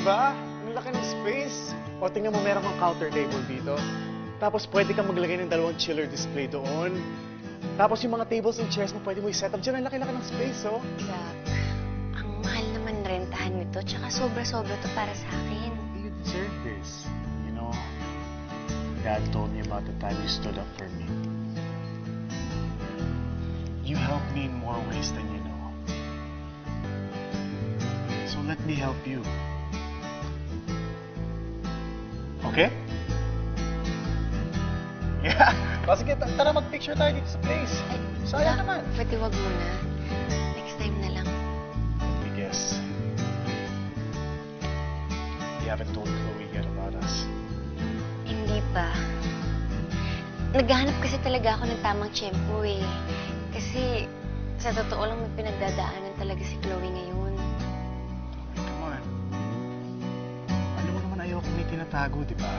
Diba? Ang laki ng space. O, tingnan mo, meron kang counter table dito. Tapos, pwede kang maglagay ng 2 chiller display doon. Tapos, yung mga tables and chairs mo, pwede mo i-set up dyan. Ang laki-laki ng space, oh. Jack, ang mahal naman rentahan nito, tsaka sobra-sobra to para sa akin. You deserve this. You know, Dad told me about the time you stood up for me. You helped me in more ways than you know. So let me help you. Okay? Yeah. O sige, tara mag-picture tayo dito sa place. Sayang Jack, naman. pwede wag muna. Next time na lang. Let me guess. You haven't told Chloe yet about us. Hindi pa. Naghahanap kasi talaga ako ng tamang tiyempo eh. Kasi sa totoo lang may pinagdadaanan talaga si Chloe ngayon. Come on. Alam mo naman ayoko may tinatago, di ba?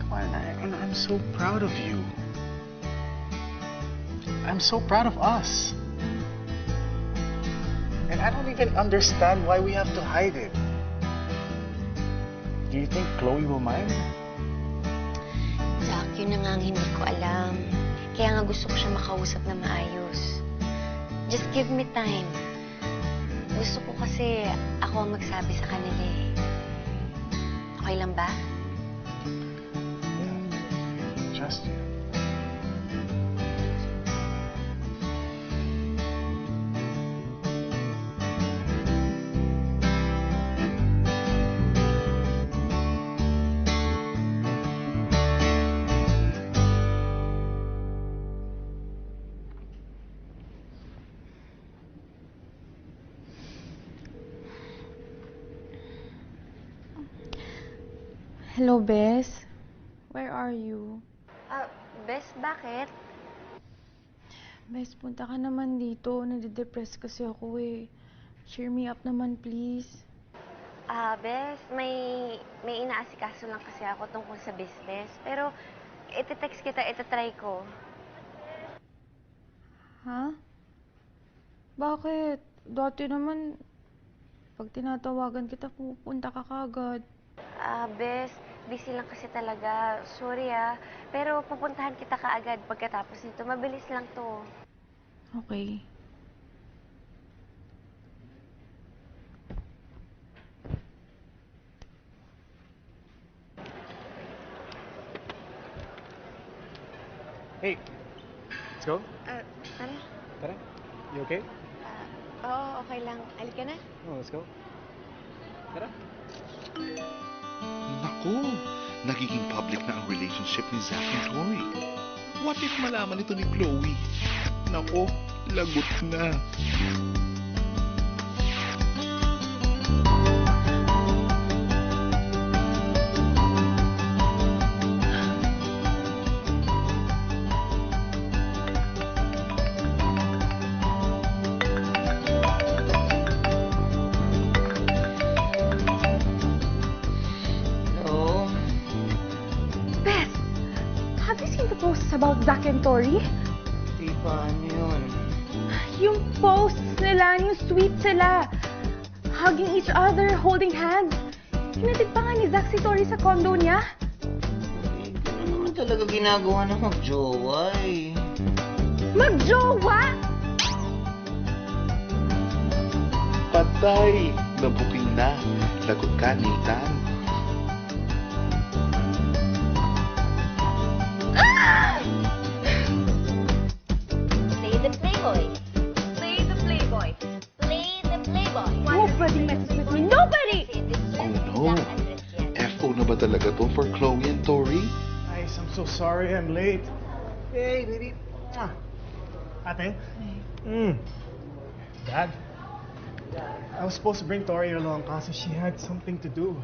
Come on, and I'm so proud of you. I'm so proud of us. And I don't even understand why we have to hide it. Do you think Chloe will mind? Jack, yun na nga ang hindi ko alam. Kaya nga gusto ko siya makausap na maayos. Just give me time. Gusto ko kasi ako ang magsabi sa kanila eh. Okay lang ba? Trust you. Hello, Bes. Where are you? Bes, bakit? Bes, punta ka naman dito. Nade-depress kasi ako eh. Cheer me up naman, please. Bes, may inaasikaso lang kasi ako tungkol sa business. Pero, iti-text kita, iti-try ko. Ha? Bakit? Dati naman, pag tinatawagan kita, pupunta ka kagad. Bes, busy lang kasi talaga. Sorry pero pupuntahan kita kaagad pagkatapos nito. Mabilis lang to. Okay. Hey, let's go. Tara. Tara. You okay? Oo, okay lang. Halika na. Oh, let's go. Tara. Naku, nagiging public na ang relationship ni Zack and Tori. What if malaman ito ni Chloe? Naku, lagot na. Bes! Have you seen the posts about Zack and Tori? Di ba, ano yun? Yung posts nila, yung sweet sila. Hugging each other, holding hands. Hinatid pa nga ni Zack si Tori sa condo niya. Eh, gano'n naman talaga ginagawa ng mag-jowa eh. Magjowa! Patay! Nabuking na. Lagot ka, Nathan. Play the playboy. Play the playboy. Play the playboy. Nobody messes with me. Nobody! Oh no. FO na ba talaga to for Chloe and Tori? Guys, I'm so sorry I'm late. Hey, baby. Mwah. Ate? Dad? I was supposed to bring Tori along kasi she had something to do.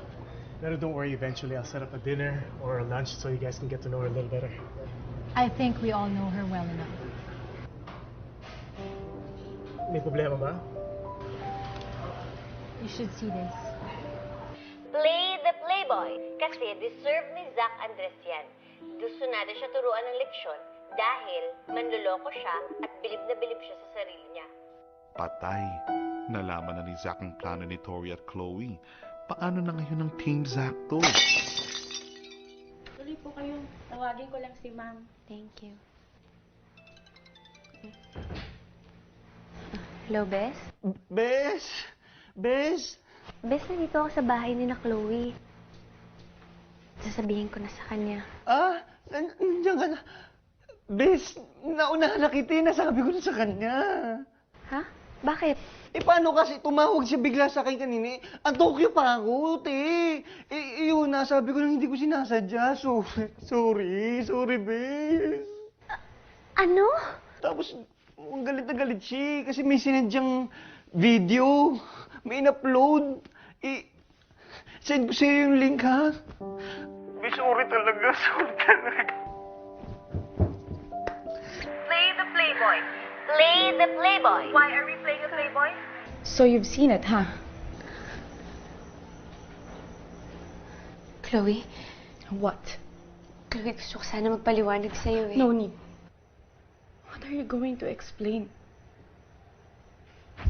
Pero don't worry, eventually I'll set up a dinner or a lunch so you guys can get to know her a little better. I think we all know her well enough. May problema ba? You should see this. Play the playboy. Kasi deserve ni Zack Andres yan. Gusto natin siya turuan ng leksyon dahil manloloko siya at bilib na bilib siya sa sarili niya. Patay. Nalaman na ni Zack ang plano ni Tori at Chloe. Paano na ngayon ang Team Zack to? Tuloy po kayo. Tawagin ko lang si ma'am. Thank you. Hello, Bes? Bes! Bes! Bes, nandito ako sa bahay ni na Chloe. Sasabihin ko na sa kanya. Nandiyan ka na. Bes, naunahan na kita, nasabi ko na sa kanya. Ha? Bakit? Paano kasi tumawag siya bigla sa akin kanina? Ang Tokyo pa ako, te. Yun, nasabi ko lang hindi ko sinasadya. Sorry, Bes. Ano? Tapos, ang galit na galit siya kasi may sinadyang video. May in-upload. Send ko sa'yo yung link, ha? Sorry talaga. Play the Playboy. Play the Playboy. Why are we playing the Playboy? So you've seen it, huh? Chloe? What? Chloe, gusto ko sana magpaliwanag sa'yo eh. No need. What are you going to explain?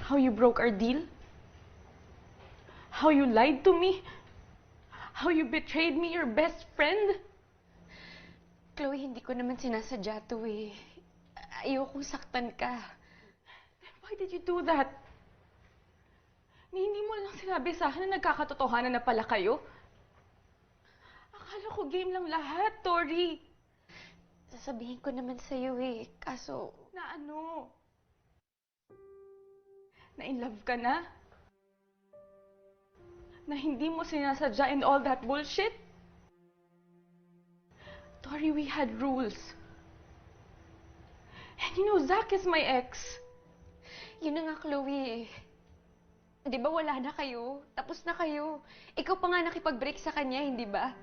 How you broke our deal? How you lied to me? How you betrayed me, your best friend? Chloe, hindi ko naman sinasadya to eh. Ayokong saktan ka. Why did you do that? Hindi mo lang sinabi sa akin na nagkakatotohanan na pala kayo? Akala ko game lang lahat, Tori. Sasabihin ko naman sa'yo eh. Kaso, Na ano? Na in love ka na? Na hindi mo sinasadya and all that bullshit? Tori, we had rules. And you know, Zack is my ex. yun na nga, Chloe eh. Di ba wala na kayo? Tapos na kayo. Ikaw pa nga nakipag-break sa kanya, hindi ba?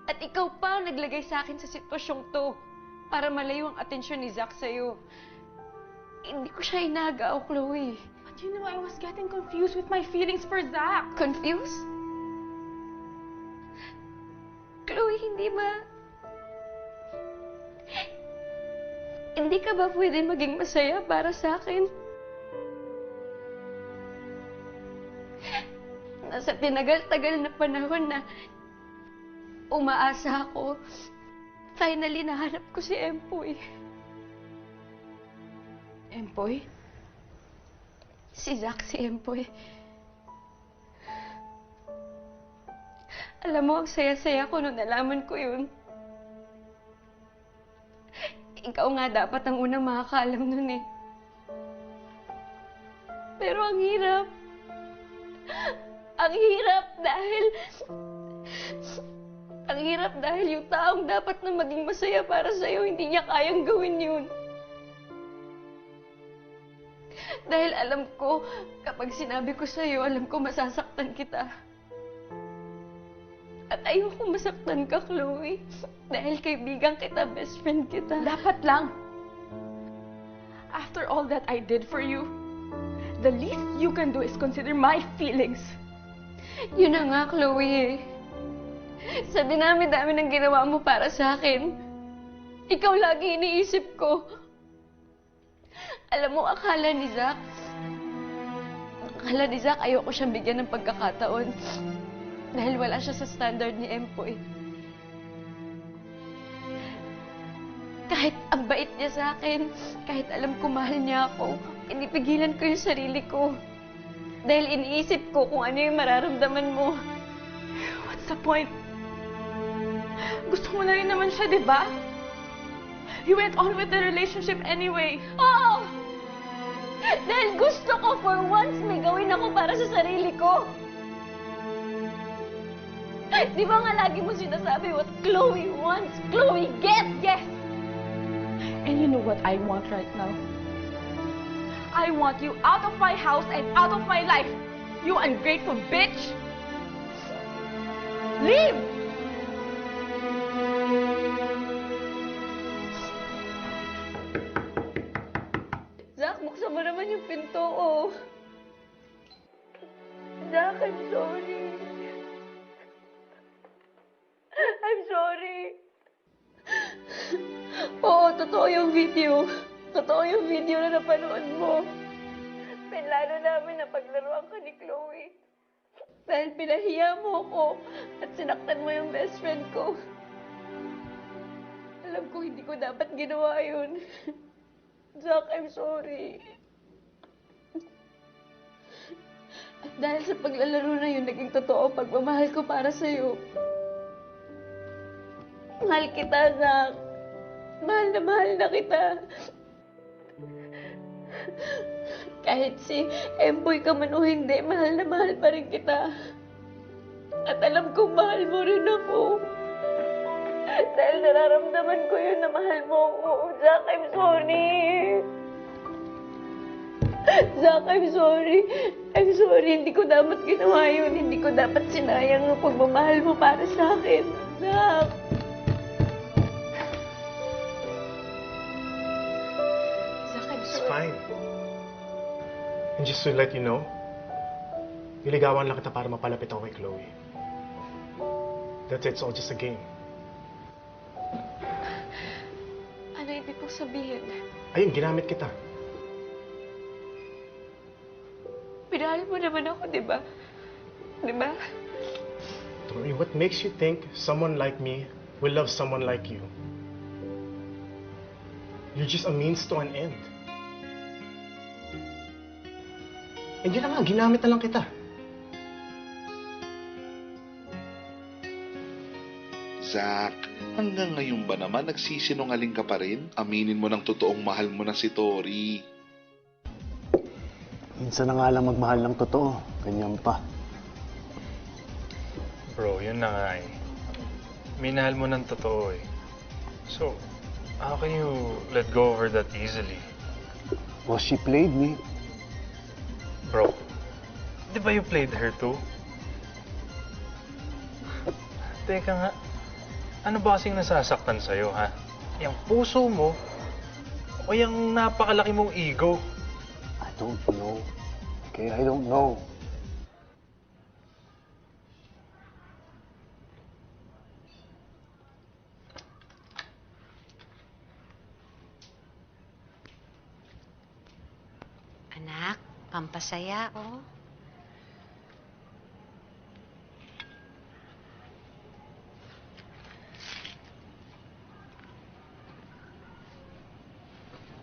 At ikaw pa ang naglagay sa akin sa sitwasyong to para malayo ang atensyon ni Zack sa'yo. Hindi ko siya inagaw, Chloe. But you know, I was getting confused with my feelings for Zack. Confused? Chloe, hindi ba? Hindi ka ba pwede maging masaya para sa akin? Nasa tinagal-tagal na panahon na umaasa ako, finally nahanap ko si Empoy. Empoy? Si Zack, si Empoy. Alam mo, ang saya-saya ko nung nalaman ko yun. Ikaw nga dapat ang unang makakaalam nun eh. Pero ang hirap. Ang hirap dahil... Ang hirap dahil yung taong dapat na maging masaya para sa'yo, hindi niya kayang gawin yun. Dahil alam ko, kapag sinabi ko sa'yo, alam ko masasaktan kita. At ayoko masaktan ka, Chloe. Dahil kaibigan kita, best friend kita. Dapat lang. After all that I did for you, the least you can do is consider my feelings. Yun na nga, Chloe eh. Sa dinami-dami ng ginawa mo para sa akin, ikaw lagi iniisip ko. Alam mo, akala ni Zack ayoko siyang bigyan ng pagkakataon. Dahil wala siya sa standard ni Empoy. Kahit ang bait niya sa akin, kahit alam ko mahal niya ako, pinipigilan ko yung sarili ko. Dahil iniisip ko kung ano yung mararamdaman mo. What's the point? Gusto mo na rin naman siya, di ba? You went on with the relationship anyway. Oo! Dahil gusto ko for once may gawin ako para sa sarili ko. Di ba nga lagi mo sinasabi what Chloe wants, Chloe gets? Yes! And you know what I want right now? I want you out of my house and out of my life. You ungrateful bitch! Leave! Zack, buksan mo naman yung pinto, oh. Zack, I'm sorry. I'm sorry. Oo, totoo yung video. Totoo yung video na napanood mo. Pinlano namin na paglaruan ka ni Chloe. Dahil pinahiya mo ako at sinaktan mo yung best friend ko. Alam ko hindi ko dapat ginawa yun. Jack, I'm sorry. At dahil sa paglalaro na yun, naging totoo pagmamahal ko para sa'yo. Mahal kita, Jack. Mahal na kita. Kahit si Empoy ka man o hindi, mahal na mahal pa rin kita. At alam kong mahal mo rin ako. Dahil nararamdaman ko yun na mahal mo ako. Jack, I'm sorry. Jack, I'm sorry. I'm sorry. Hindi ko dapat ginawa yun. Hindi ko dapat sinayang ang pagmamahal mo para sa akin. Jack. Jack, I'm It's sorry. fine. And just to let you know, niligawan lang kita para mapalapit ako kay Chloe. That's it. It's all just a game. Ano ibig mong sabihin? Ayun, ginamit kita. Pinahal mo naman ako, di ba? Di ba? Tori, what makes you think someone like me will love someone like you? You're just a means to an end. And yun na nga, ginamit na lang kita. Zach, hanggang ngayon ba naman nagsisinungaling ka pa rin? Aminin mo ng totoong mahal mo na si Tori. Minsan na nga lang magmahal ng totoo. Ganyan pa. Bro, yun na nga eh. Minahal mo ng totoo eh. So, how can you let go of her that easily? Well, she played me. Bro, di ba you played her too? Teka nga, ano ba kasing nasasaktan sa'yo, ha? Yung puso mo o yung napakalaki mong ego? I don't know. Okay, I don't know. Anak, pampasaya, oh.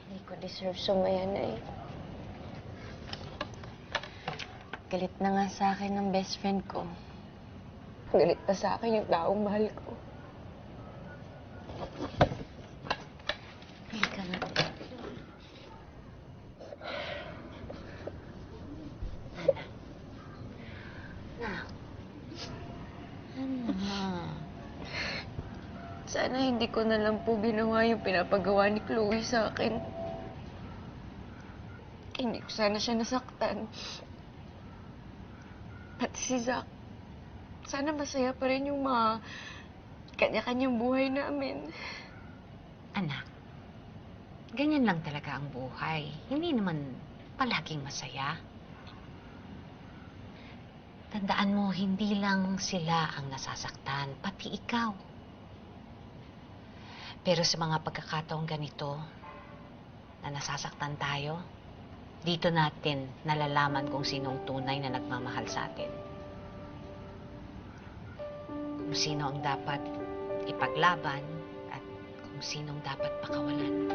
Hindi ko deserve sumaya na eh. Galit na nga sa akin ng best friend ko. Galit pa sa akin yung taong mahal ko. Halika nga. Ano na? Sana hindi ko na lang po ginawa yung pinapagawa ni Chloe sa akin. Hindi ko sana siya nasaktan. Pati si Zack. Sana masaya pa rin yung mga kanya-kanyang buhay namin. Anak, ganyan lang talaga ang buhay. Hindi naman palaging masaya. Tandaan mo, hindi lang sila ang nasasaktan, pati ikaw. Pero sa mga pagkakataong ganito, na nasasaktan tayo, dito natin nalalaman kung sinong tunay na nagmamahal sa atin. Kung sino ang dapat ipaglaban at kung sinong dapat pakawalan.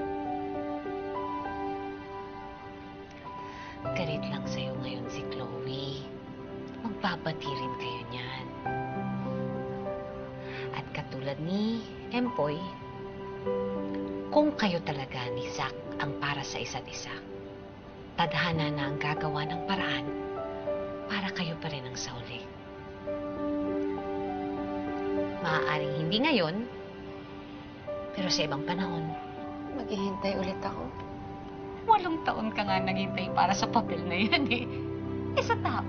Galit lang sa'yo ngayon si Chloe. Magbabati rin kayo niyan. At katulad ni Empoy, kung kayo talaga ni Zack ang para sa isa't isa, tadhana na ang gagawa ng paraan para kayo pa rin ang sauli. Maaaring hindi ngayon, pero sa ibang panahon. Maghihintay ulit ako. 8 taon ka nga naghintay para sa papel na yan eh. Eh sa tao,